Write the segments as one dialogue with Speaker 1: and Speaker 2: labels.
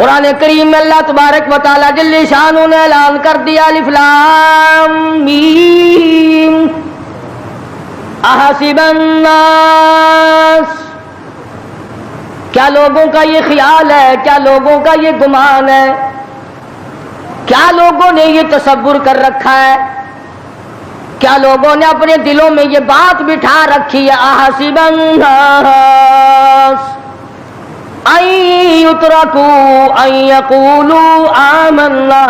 Speaker 1: قرآن کریم میں اللہ تبارک و تعالی جل شانہ نے اعلان کر دیا الف لام میم احسب الناس، کیا لوگوں کا یہ خیال ہے، کیا لوگوں کا یہ گمان ہے، کیا لوگوں نے یہ تصور کر رکھا ہے، کیا لوگوں نے اپنے دلوں میں یہ بات بٹھا رکھی ہے احسب الناس ان یترکوا ان یقولوا آمنا،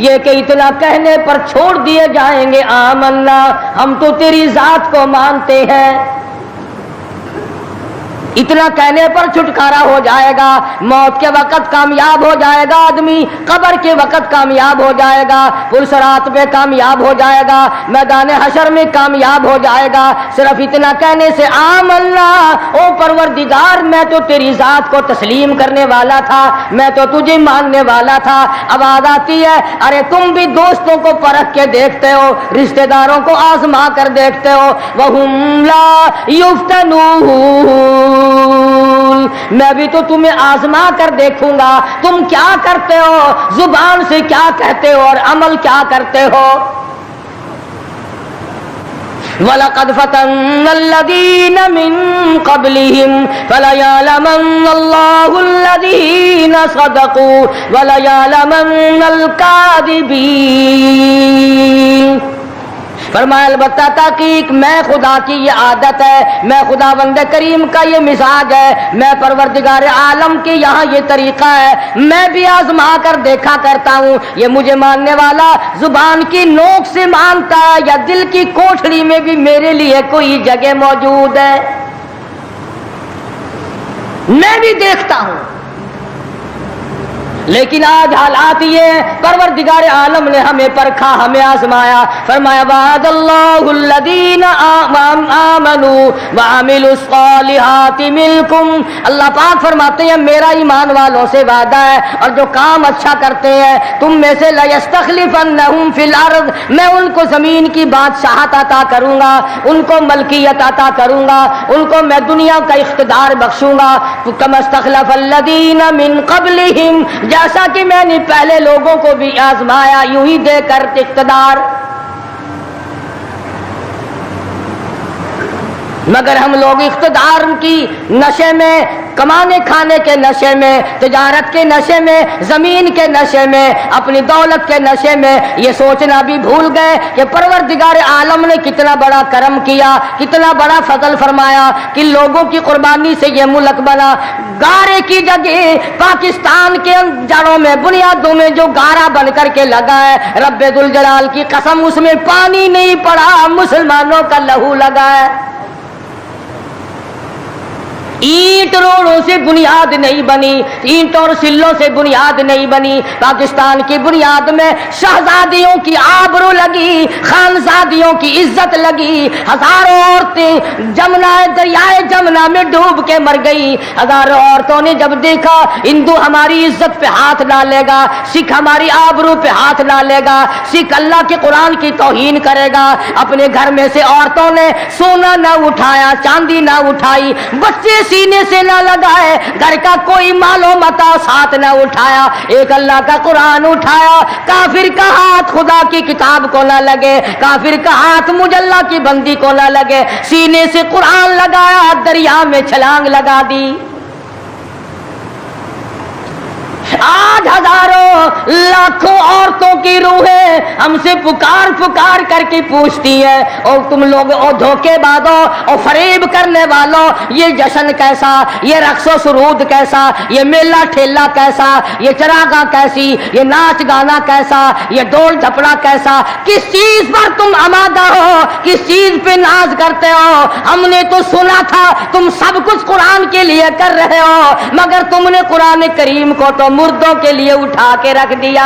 Speaker 1: یہ کہ اتنا کہنے پر چھوڑ دیے جائیں گے آمنا ہم تو تیری ذات کو مانتے ہیں، اتنا کہنے پر چھٹکارا ہو جائے گا، موت کے وقت کامیاب ہو جائے گا آدمی، قبر کے وقت کامیاب ہو جائے گا، پلسرات پہ کامیاب ہو جائے گا، میدان حشر میں کامیاب ہو جائے گا، صرف اتنا کہنے سے آمنا، او پروردگار میں تو تیری ذات کو تسلیم کرنے والا تھا، میں تو تجھے ماننے والا تھا۔ اب بات آتی ہے ارے تم بھی دوستوں کو پرکھ کے دیکھتے ہو، رشتہ داروں کو آزما کر دیکھتے ہو، وَهُمْ لَا يُفْتَنُونَ، میں بھی تو تمہیں آزما کر دیکھوں گا تم کیا کرتے ہو، زبان سے کیا کہتے ہو اور عمل کیا کرتے ہو۔ وَلَقَدْ فَتَنَّا الَّذِينَ مِن قَبْلِهِمْ فَلَيَعْلَمَنَّ اللَّهُ الَّذِينَ صَدَقُوا وَلَيَعْلَمَنَّ الْكَاذِبِينَ۔ فرمایا البتہ تحقیق میں خدا کی یہ عادت ہے، میں خداوند کریم کا یہ مزاج ہے، میں پروردگار عالم کی یہاں یہ طریقہ ہے، میں بھی آزما کر دیکھا کرتا ہوں یہ مجھے ماننے والا زبان کی نوک سے مانتا ہے یا دل کی کوٹھڑی میں بھی میرے لیے کوئی جگہ موجود ہے، میں بھی دیکھتا ہوں۔ لیکن آج حالات یہ ہیں پروردگار عالم نے ہمیں پرکھا، ہمیں آزمایا، فرمایا وعد اللہ الذین آمنوا وعملوا الصالحات منکم، اللہ پاک فرماتے ہیں میرا ایمان والوں سے وعدہ ہے اور جو کام اچھا کرتے ہیں تم میں سے لیستخلفنہم فی الارض، میں ان کو زمین کی بادشاہت عطا کروں گا، ان کو ملکیت عطا کروں گا، ان کو میں دنیا کا اقتدار بخشوں گا، کما استخلف الذین من قبلہم، جیسا کہ میں نے پہلے لوگوں کو بھی آزمایا یوں ہی دے کر اقتدار۔ مگر ہم لوگ اقتدار کی نشے میں، کمانے کھانے کے نشے میں، تجارت کے نشے میں، زمین کے نشے میں، اپنی دولت کے نشے میں یہ سوچنا بھی بھول گئے کہ پروردگار عالم نے کتنا بڑا کرم کیا، کتنا بڑا فضل فرمایا کہ لوگوں کی قربانی سے یہ ملک بنا۔ گارے کی جگہ پاکستان کے جڑوں میں، بنیادوں میں جو گارا بن کر کے لگا ہے، رب ذوالجلال کی قسم اس میں پانی نہیں پڑا، مسلمانوں کا لہو لگا ہے۔ اینٹ روڑوں سے بنیاد نہیں بنی، اینٹ اور سلوں سے بنیاد نہیں بنی، پاکستان کی بنیاد میں شہزادیوں کی آبرو لگی، خانزادیوں کی عزت لگی، ہزاروں عورتیں دریائے جمنا میں ڈوب کے مر گئی، ہزاروں عورتوں نے جب دیکھا ہندو ہماری عزت پہ ہاتھ ڈالے گا، سکھ ہماری آبرو پہ ہاتھ ڈالے گا، سکھ اللہ کے قرآن کی توہین کرے گا، اپنے گھر میں سے عورتوں نے سونا نہ اٹھایا، چاندی نہ اٹھائی، بچے سینے سے نہ لگائے، گھر کا کوئی مال و متا ساتھ نہ اٹھایا، ایک اللہ کا قرآن اٹھایا، کافر کا ہاتھ خدا کی کتاب کو نہ لگے، کافر کا ہاتھ مجھ اللہ کی بندی کو نہ لگے، سینے سے قرآن لگایا، دریا میں چھلانگ لگا دی۔ آج ہزاروں لاکھوں عورتوں کی روحیں ہم سے پکار پکار کر کے پوچھتی ہیں اور تم لوگ دھوکے بازوں اور فریب کرنے والوں، یہ جشن کیسا، یہ رقص و سرود کیسا، یہ میلہ ٹھیلا کیسا، یہ چراغاں کیسی، یہ ناچ گانا کیسا، یہ ڈول ڈھپڑا کیسا، کس چیز پر تم آمادہ ہو، کس چیز پہ ناز کرتے ہو؟ ہم نے تو سنا تھا تم سب کچھ قرآن کے لیے کر رہے ہو، مگر تم نے قرآن کریم کو تو مردوں کے لیے اٹھا کے رکھ دیا۔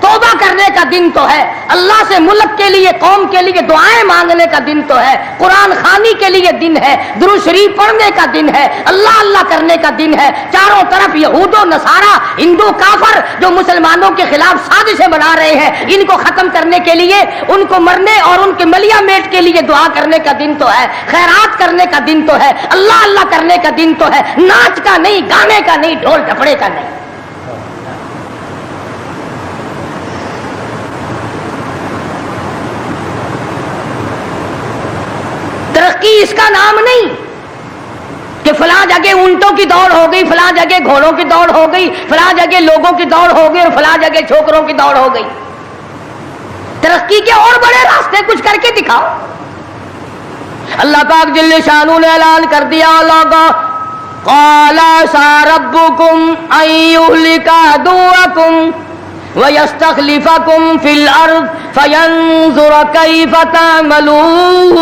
Speaker 1: توبہ کرنے کا دن تو ہے، اللہ سے ملک کے لیے قوم کے لیے دعائیں مانگنے کا دن تو ہے، قرآن خوانی کے لیے دن ہے، درود شریف پڑھنے کا دن ہے، اللہ اللہ کرنے کا دن ہے۔ چاروں طرف یہود و نصارہ، ہندو کافر جو مسلمانوں کے خلاف سازشیں بنا رہے ہیں، ان کو ختم کرنے کے لیے، ان کو مرنے اور ان کے ملیا میٹ کے لیے دعا کرنے کا دن تو ہے، خیرات کرنے کا دن تو ہے، اللہ اللہ کرنے کا دن تو ہے، ناچ کا نہیں، گانے کا نہیں، ڈھول ڈھپڑے کا نہیں۔ ترقی اس کا نام نہیں کہ فلاں جگہ اونٹوں کی دوڑ ہو گئی، فلاں جگہ گھوڑوں کی دوڑ ہو گئی، فلاں جگہ لوگوں کی دوڑ ہو گئی اور فلاں جگہ چھوکروں کی دوڑ ہو گئی۔ ترقی کے اور بڑے راستے کچھ کر کے دکھاؤ۔ اللہ پاک جل شانہ نے اعلان کر دیا، قال ربکم ان یہلک عدوکم وَيَسْتَخْلِفَكُمْ فِي الْأَرْضِ فَيَنْظُرَ كَيْفَ تَعْمَلُونَ۔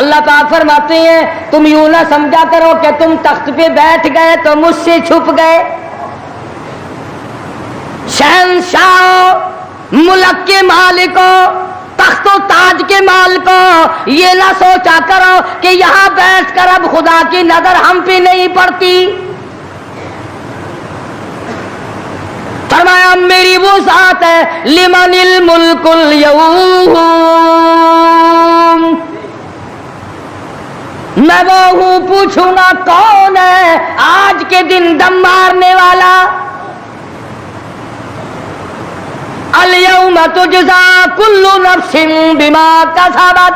Speaker 1: اللہ پاک فرماتے ہیں تم یوں نہ سمجھا کرو کہ تم تخت پہ بیٹھ گئے تو مجھ سے چھپ گئے۔ شہنشاہ، ملک کے مالکوں، تخت و تاج کے مالکوں، یہ نہ سوچا کرو کہ یہاں بیٹھ کر اب خدا کی نظر ہم پہ نہیں پڑتی۔ فرمایا میری وہ ذات ہے، لمن الملک اليوم، میں وہ ہوں، پوچھوں گا کون ہے آج کے دن دم مارنے والا۔ الیوم تجزا کل نفس بما کسبت،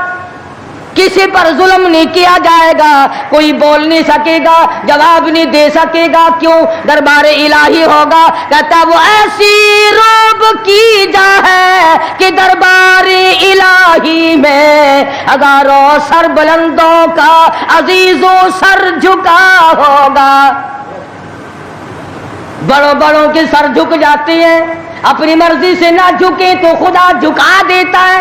Speaker 1: کسی پر ظلم نہیں کیا جائے گا، کوئی بول نہیں سکے گا، جواب نہیں دے سکے گا، کیوں؟ دربار الہی ہوگا۔ کہتا وہ ایسی روب کی جا ہے کہ دربار الہی میں ہزاروں سر بلندوں کا عزیزوں سر جھکا ہوگا۔ بڑوں بڑوں کے سر جھک جاتے ہیں، اپنی مرضی سے نہ جھکے تو خدا جھکا دیتا ہے۔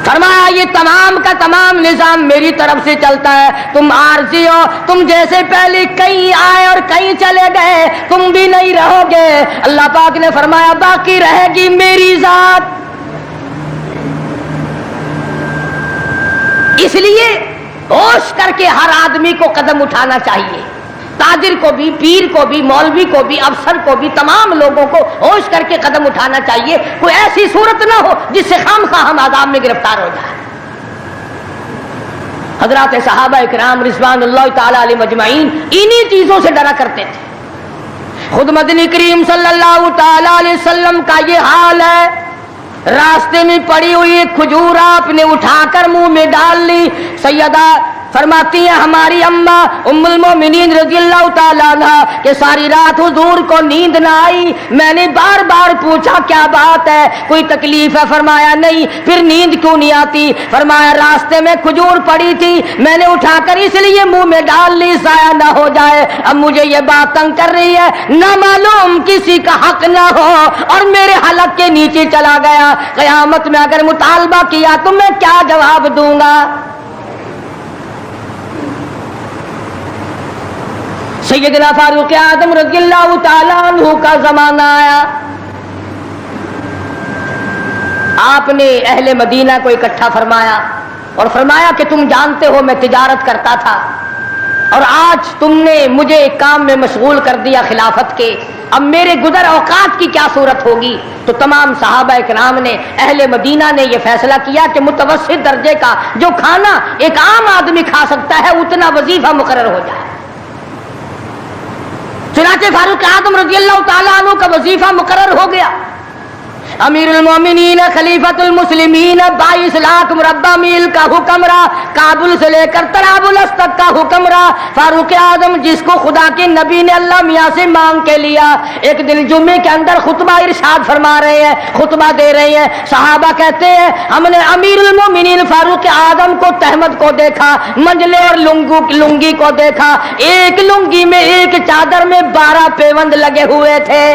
Speaker 1: فرمایا یہ تمام کا تمام نظام میری طرف سے چلتا ہے، تم عارضی ہو، تم جیسے پہلے کہیں آئے اور کہیں چلے گئے، تم بھی نہیں رہو گے۔ اللہ پاک نے فرمایا باقی رہے گی میری ذات۔ اس لیے ہوش کر کے ہر آدمی کو قدم اٹھانا چاہیے، تاجر کو بھی، پیر کو بھی، مولوی کو بھی، افسر کو بھی، تمام لوگوں کو ہوش کر کے قدم اٹھانا چاہیے۔ کوئی ایسی صورت نہ ہو جس سے خواہ ہم عذاب میں گرفتار ہو جائیں۔ حضرات صحابہ اکرام رضوان اللہ تعالی علیہم اجمعین انہی چیزوں سے ڈرا کرتے تھے۔ خود مدنی کریم صلی اللہ تعالی علیہ وسلم کا یہ حال ہے، راستے میں پڑی ہوئی ایک کھجور آپ نے اٹھا کر منہ میں ڈال لی۔ سیدہ فرماتی ہیں ہماری اماں ام المومنین رضی اللہ تعالیٰ عنہ کہ ساری رات حضور کو نیند نہ آئی، میں نے بار بار پوچھا کیا بات ہے، کوئی تکلیف ہے؟ فرمایا نہیں۔ پھر نیند کیوں نہیں آتی؟ فرمایا راستے میں کھجور پڑی تھی، میں نے اٹھا کر اس لیے منہ میں ڈال لی ضائع نہ ہو جائے، اب مجھے یہ بات تنگ کر رہی ہے، نہ معلوم کسی کا حق نہ ہو اور میرے حلق کے نیچے چلا گیا، قیامت میں اگر مطالبہ کیا تو میں کیا جواب دوں گا؟ سیدنا فاروق اعظم رضی اللہ تعالیٰ عنہ کا زمانہ آیا، آپ نے اہل مدینہ کو اکٹھا فرمایا اور فرمایا کہ تم جانتے ہو میں تجارت کرتا تھا اور آج تم نے مجھے ایک کام میں مشغول کر دیا خلافت کے، اب میرے گزر اوقات کی کیا صورت ہوگی؟ تو تمام صحابہ اکرام نے، اہل مدینہ نے یہ فیصلہ کیا کہ متوسط درجے کا جو کھانا ایک عام آدمی کھا سکتا ہے اتنا وظیفہ مقرر ہو جائے۔ چنانچہ فاروق اعظم رضی اللہ تعالیٰ عنہ کا وظیفہ مقرر ہو گیا۔ امیر المومنین خلیفۃ المسلمین 22 لاکھ مربع میل کا حکمراں، کابل سے لے کر طرابلس تک کا حکمراں فاروق اعظم، جس کو خدا کے نبی نے اللہ میاں سے مانگ کے لیا۔ ایک دن جمعے کے اندر خطبہ ارشاد فرما رہے ہیں، خطبہ دے رہے ہیں، صحابہ کہتے ہیں ہم نے امیر المومنین فاروق اعظم کو تہمت کو دیکھا، منجلے اور لنگی کو دیکھا، ایک لنگی میں ایک چادر میں 12 پیوند لگے ہوئے تھے،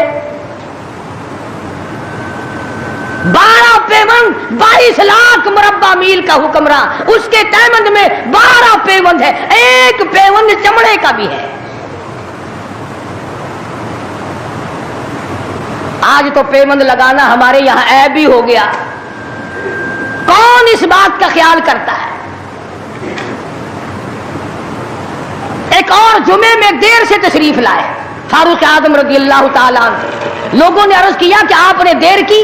Speaker 1: 12 پیوند، 22 لاکھ مربع میل کا حکمراں، اس کے تہمند میں 12 پیوند ہے، ایک پیوند چمڑے کا بھی ہے۔ آج تو پیمند لگانا ہمارے یہاں عیب ہی ہو گیا. کون اس بات کا خیال کرتا ہے؟ ایک اور جمعے میں دیر سے تشریف لائے فاروق اعظم رضی اللہ تعالیٰ عنہ. لوگوں نے عرض کیا کہ آپ نے دیر کی.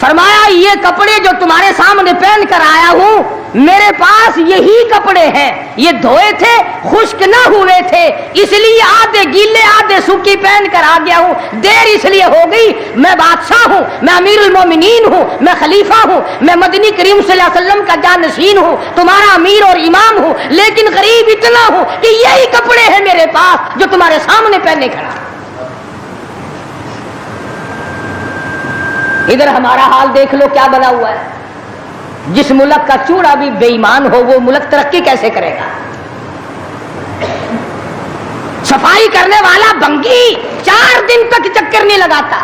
Speaker 1: فرمایا یہ کپڑے جو تمہارے سامنے پہن کر آیا ہوں میرے پاس یہی کپڑے ہیں, یہ دھوئے تھے خشک نہ ہوئے تھے, اس لیے آدھے گیلے آدھے سوکھی پہن کر آ گیا ہوں. دیر اس لیے ہو گئی, میں بادشاہ ہوں, میں امیر المومنین ہوں, میں خلیفہ ہوں, میں مدنی کریم صلی اللہ علیہ وسلم کا جانشین ہوں, تمہارا امیر اور امام ہوں, لیکن غریب اتنا ہوں کہ یہی کپڑے ہیں میرے پاس جو تمہارے سامنے پہنے کھڑا. ادھر ہمارا حال دیکھ لو کیا بنا ہوا ہے. جس ملک کا چوڑا بھی بے ایمان ہو وہ ملک ترقی کیسے کرے گا؟ صفائی کرنے والا بنگی 4 دن تک چکر نہیں لگاتا.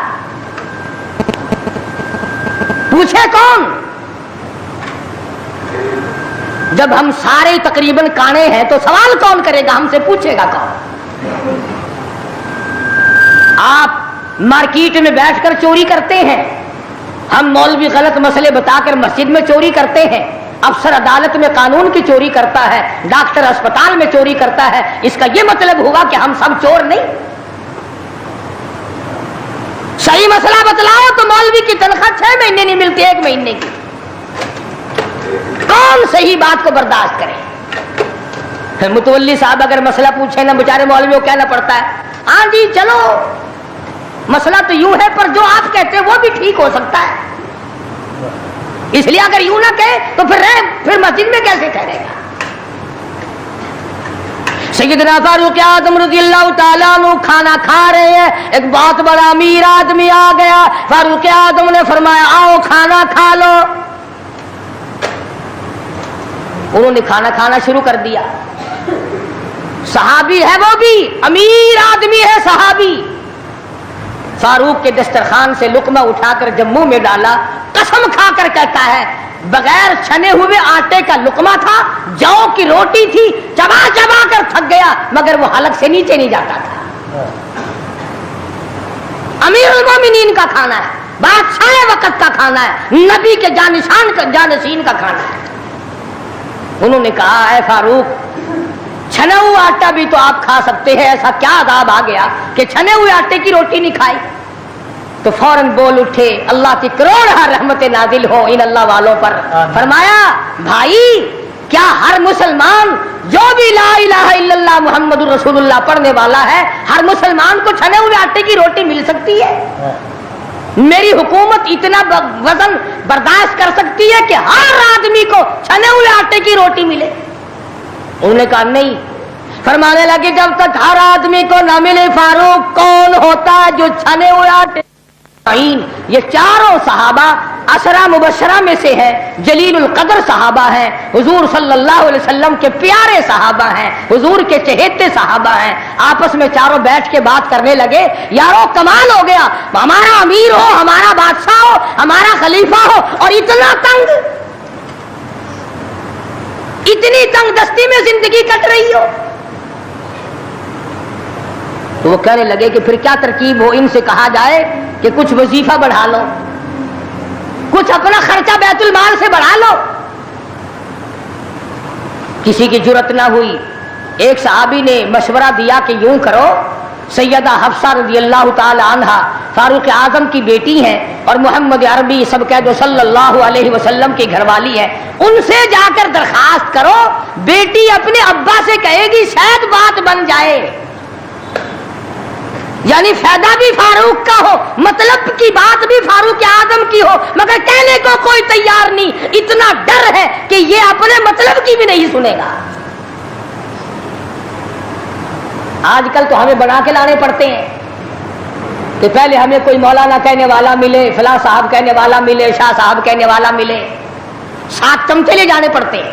Speaker 1: پوچھے کون؟ جب ہم سارے تقریباً کانے ہیں تو سوال کون کرے گا؟ ہم سے پوچھے گا کون؟ آپ مارکیٹ میں بیٹھ کر چوری کرتے ہیں, ہم مولوی غلط مسئلے بتا کر مسجد میں چوری کرتے ہیں, افسر عدالت میں قانون کی چوری کرتا ہے, ڈاکٹر اسپتال میں چوری کرتا ہے. اس کا یہ مطلب ہوا کہ ہم سب چور نہیں؟ صحیح مسئلہ بتلاؤ تو مولوی کی تنخواہ 6 مہینے نہیں ملتی, 1 مہینے کی. کون صحیح بات کو برداشت کرے؟ متولی صاحب اگر مسئلہ پوچھے نا بیچارے مولوی کو کہنا پڑتا ہے ہاں جی چلو مسئلہ تو یوں ہے پر جو آپ کہتے ہیں وہ بھی ٹھیک ہو سکتا ہے. اس لیے اگر یوں نہ کہے تو پھر مسجد میں کیسے ٹھہرے گا؟ سیدنا فاروق اعظم رضی اللہ تعالیٰ عنہ کھانا کھا رہے ہیں, ایک بہت بڑا امیر آدمی آ گیا. فاروق اعظم نے فرمایا آؤ کھانا کھا لو. انہوں نے کھانا کھانا شروع کر دیا. صحابی ہے وہ بھی, امیر آدمی ہے صحابی. فاروق کے دسترخوان سے لقمہ اٹھا کر جب منہ میں ڈالا, قسم کھا کر کہتا ہے بغیر چھنے ہوئے آٹے کا لقمہ تھا, جو کی روٹی تھی, چبا چبا کر تھک گیا مگر وہ حلق سے نیچے نہیں جاتا تھا. امیر المومنین کا کھانا ہے, بادشاہ وقت کا کھانا ہے, نبی کے جانشین کا کھانا ہے. انہوں نے کہا اے فاروق چھنا ہوا آٹا بھی تو آپ کھا سکتے ہیں, ایسا کیا عذاب آ گیا کہ چھنے ہوئے آٹے کی روٹی نہیں کھائی؟ تو فوراً بول اٹھے اللہ کی کروڑ رحمت نازل ہو ان اللہ والوں پر. فرمایا بھائی کیا ہر مسلمان جو بھی لا الہ الا اللہ محمد الرسول اللہ پڑھنے والا ہے, ہر مسلمان کو چھنے ہوئے آٹے کی روٹی مل سکتی ہے؟ میری حکومت اتنا وزن برداشت کر سکتی ہے کہ ہر آدمی کو چھنے ہوئے آٹے کی روٹی ملے؟ انہوں نے کہا نہیں. فرمانے لگے جب تک ہر آدمی کو نہ ملے فاروق کون ہوتا ہے جو چھنے ہوئے آٹے. یہ چاروں صحابہ عشرہ مبشرہ میں سے ہے, جلیل القدر صحابہ ہیں, حضور صلی اللہ علیہ وسلم کے پیارے صحابہ ہیں, حضور کے چہیتے صحابہ ہیں. آپس میں چاروں بیٹھ کے بات کرنے لگے یارو کمال ہو گیا, ہمارا امیر ہو, ہمارا بادشاہ ہو, ہمارا خلیفہ ہو اور اتنا تنگ, اتنی تنگ دستی میں زندگی کٹ رہی ہو. تو وہ کہنے لگے کہ پھر کیا ترکیب ہو؟ ان سے کہا جائے کہ کچھ وظیفہ بڑھا لو, کچھ اپنا خرچہ بیت المال سے بڑھا لو. کسی کی جرت نہ ہوئی. ایک صحابی نے مشورہ دیا کہ یوں کرو, سیدہ حفصہ رضی اللہ تعالی عنہا فاروق اعظم کی بیٹی ہیں اور محمد عربی سب کہہ دو صلی اللہ علیہ وسلم کی گھر والی ہے, ان سے جا کر درخواست کرو, بیٹی اپنے ابا سے کہے گی شاید بات بن جائے. یعنی فائدہ بھی فاروق کا ہو, مطلب کی بات بھی فاروق اعظم کی ہو, مگر کہنے کو کوئی تیار نہیں. اتنا ڈر ہے کہ یہ اپنے مطلب کی بھی نہیں سنے گا. آج کل تو ہمیں بنا کے لانے پڑتے ہیں کہ پہلے ہمیں کوئی مولانا کہنے والا ملے, فلاں صاحب کہنے والا ملے, شاہ صاحب کہنے والا ملے, 7 چمچے لے جانے پڑتے ہیں.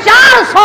Speaker 1: 400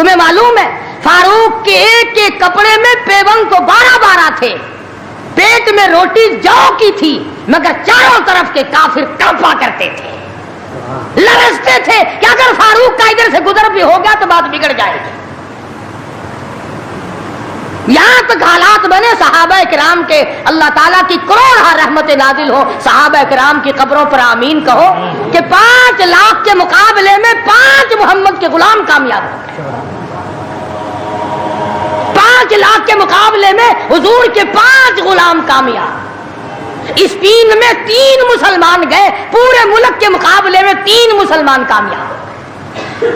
Speaker 1: تمہیں معلوم ہے فاروق کے ایک ایک کپڑے میں پیوند تو 12 تھے، پیٹ میں روٹی جو کی تھی، مگر چاروں طرف کے کافر کانپا کرتے تھے، لرزتے تھے کہ اگر فاروق کا ادھر سے گزر بھی ہو گیا تو بات بگڑ جائے گی۔ یہاں تک حالات بنے صحابہ کرام کے اللہ تعالیٰ کی کروڑ رحمت نازل ہو، صحابہ کرام کی قبروں پر آمین کہو کہ 5 لاکھ کے مقابلے میں 5 محمد کے غلام کامیاب ہو گئے، 5 لاکھ کے مقابلے میں حضور کے 5 غلام کامیاب، اسپین میں 3 مسلمان گئے، پورے ملک کے مقابلے میں 3 مسلمان کامیاب ہو گئے۔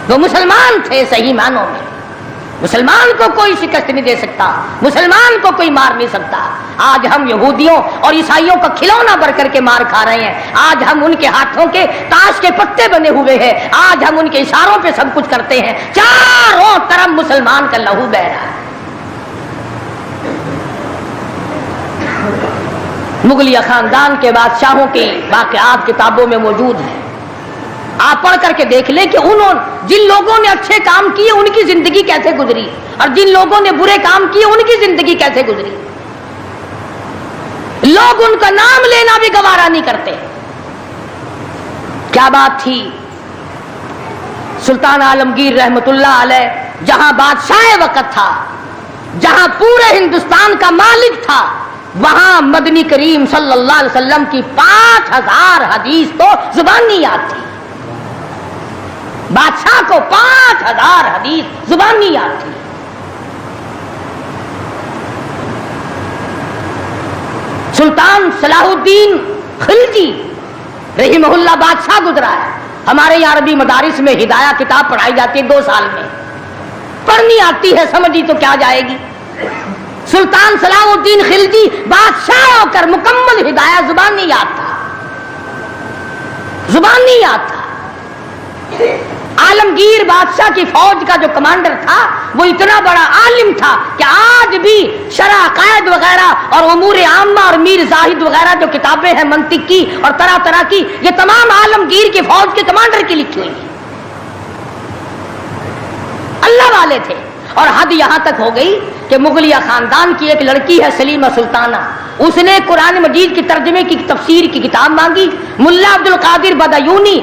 Speaker 1: وہ مسلمان تھے صحیح معنوں میں، مسلمان کو کوئی شکست نہیں دے سکتا، مسلمان کو کوئی مار نہیں سکتا۔ آج ہم یہودیوں اور عیسائیوں کا کھلونا بن کر کے مار کھا رہے ہیں، آج ہم ان کے ہاتھوں کے تاش کے پتے بنے ہوئے ہیں، آج ہم ان کے اشاروں پہ سب کچھ کرتے ہیں، چاروں طرف مسلمان کا لہو بہہ رہا ہے۔ مغلیہ خاندان کے بادشاہوں کے واقعات کتابوں میں موجود ہیں، آپ پڑھ کر کے دیکھ لیں کہ جن لوگوں نے اچھے کام کیے ان کی زندگی کیسے گزری اور جن لوگوں نے برے کام کیے ان کی زندگی کیسے گزری۔ لوگ ان کا نام لینا بھی گوارا نہیں کرتے۔ کیا بات تھی؟ سلطان عالمگیر رحمت اللہ علیہ جہاں بادشاہ وقت تھا، جہاں پورے ہندوستان کا مالک تھا، وہاں مدنی کریم صلی اللہ علیہ وسلم کی 5000 حدیث تو زبانی یاد تھی۔ بادشاہ کو 5000 حدیث زبانی یاد تھی۔ سلطان صلاح الدین خلجی رحمہ اللہ بادشاہ گزرا ہے، ہمارے یہاں عربی مدارس میں ہدایہ کتاب پڑھائی جاتی ہے 2 سال میں، پڑھنی آتی ہے سمجھی تو کیا جائے گی۔ سلطان صلاح الدین خلجی بادشاہ ہو کر مکمل ہدایہ زبانی یاد تھا، زبانی یاد تھا۔ عالمگیر بادشاہ کی فوج کا جو کمانڈر تھا وہ اتنا بڑا عالم تھا کہ آج بھی شرح عقائد وغیرہ اور امور عامہ اور میر زاہد وغیرہ جو کتابیں ہیں منطق کی اور طرح طرح کی، یہ تمام عالمگیر کی فوج کے کمانڈر کی لکھی ہوئی ہیں۔ اللہ والے تھے، اور حد یہاں تک ہو گئی کہ مغلیہ خاندان کی ایک لڑکی ہے سلیمہ سلطانہ، اس نے قرآن مجید کی ترجمے کی تفسیر کی کتاب مانگی، ملا عبد القادر بدایونی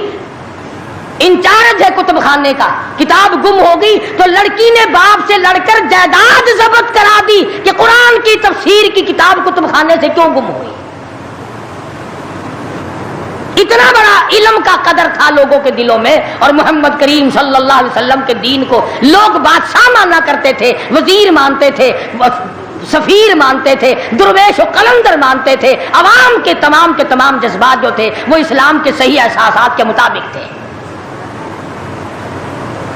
Speaker 1: انچارج ہے کتب خانے کا، کتاب گم ہو گئی تو لڑکی نے باپ سے لڑ کر جائیداد ضبط کرا دی کہ قرآن کی تفسیر کی کتاب کتب خانے سے کیوں گم ہوئی۔ اتنا بڑا علم کا قدر تھا لوگوں کے دلوں میں، اور محمد کریم صلی اللہ علیہ وسلم کے دین کو لوگ بادشاہ مانا کرتے تھے، وزیر مانتے تھے، سفیر مانتے تھے، درویش و قلندر مانتے تھے۔ عوام کے تمام جذبات جو تھے وہ اسلام کے صحیح احساسات کے مطابق تھے۔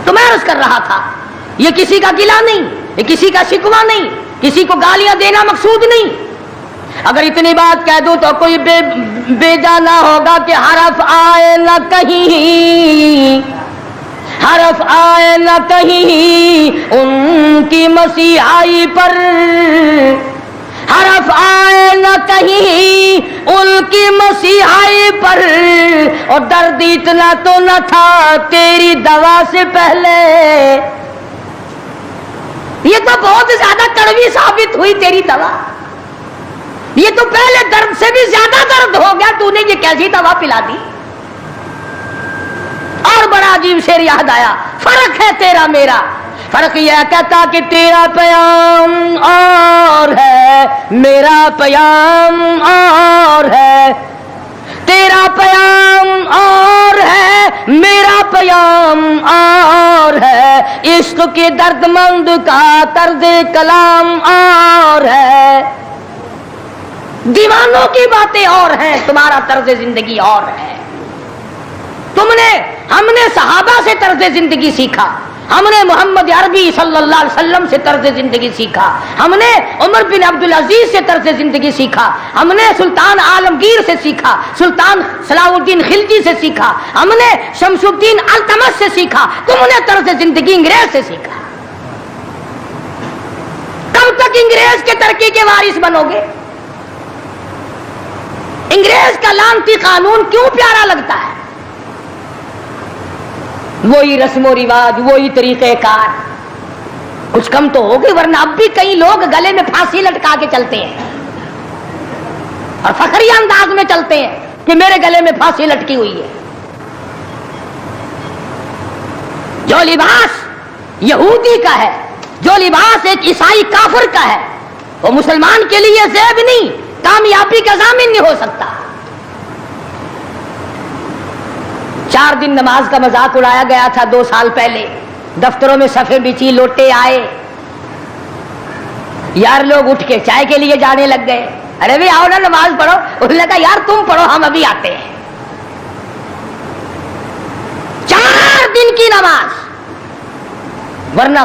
Speaker 1: تو میں عرض کر رہا تھا، یہ کسی کا گلہ نہیں، یہ کسی کا شکوہ نہیں، کسی کو گالیاں دینا مقصود نہیں۔ اگر اتنی بات کہہ دوں تو کوئی بے جانا ہوگا کہ حرف آئے نہ کہیں، حرف آئے نہ کہیں ان کی مسیحائی پر، حرف آئے نہ کہیں ان کی مسیحائی پر، اور درد اتنا تو نہ تھا تیری دوا سے پہلے، یہ تو بہت زیادہ کڑوی ثابت ہوئی تیری دوا، یہ تو پہلے درد سے بھی زیادہ درد ہو گیا، تو نے یہ کیسی دوا پلا دی۔ اور بڑا عجیب شعر یاد آیا، فرق ہے تیرا میرا، فرق یہ کہتا کہ تیرا پیام اور ہے میرا پیام اور ہے، تیرا پیام اور ہے میرا پیام اور ہے، عشق کے درد مند کا طرز کلام اور ہے، دیوانوں کی باتیں اور ہیں، تمہارا طرز زندگی اور ہے۔ ہم نے صحابہ سے طرز زندگی سیکھا، ہم نے محمد عربی صلی اللہ علیہ وسلم سے طرز زندگی سیکھا، ہم نے عمر بن عبدالعزیز سے طرز زندگی سیکھا، ہم نے سلطان عالمگیر سے سیکھا، سلطان صلاح الدین خلجی سے سیکھا، ہم نے شمس الدین التمش سے سیکھا، تم نے طرز زندگی انگریز سے سیکھا۔ کب تک انگریز کے ترقی کے وارث بنو گے؟ انگریز کا لعنتی قانون کیوں پیارا لگتا ہے؟ وہی رسم و رواج، وہی طریقہ کار، کچھ کم تو ہوگی، ورنہ اب بھی کئی لوگ گلے میں پھانسی لٹکا کے چلتے ہیں اور فخری انداز میں چلتے ہیں کہ میرے گلے میں پھانسی لٹکی ہوئی ہے۔ جو لباس یہودی کا ہے، جو لباس ایک عیسائی کافر کا ہے، وہ مسلمان کے لیے زیب نہیں، کامیابی کا ضامن نہیں ہو سکتا۔ 4 دن نماز کا مذاق اڑایا گیا تھا 2 سال پہلے، دفتروں میں صفیں بچھی، لوٹے آئے، یار لوگ اٹھ کے چائے کے لیے جانے لگ گئے، ارے بھی آؤ نا نماز پڑھو، انہوں نے کہا یار تم پڑھو ہم ابھی آتے ہیں۔ 4 دن کی نماز، ورنہ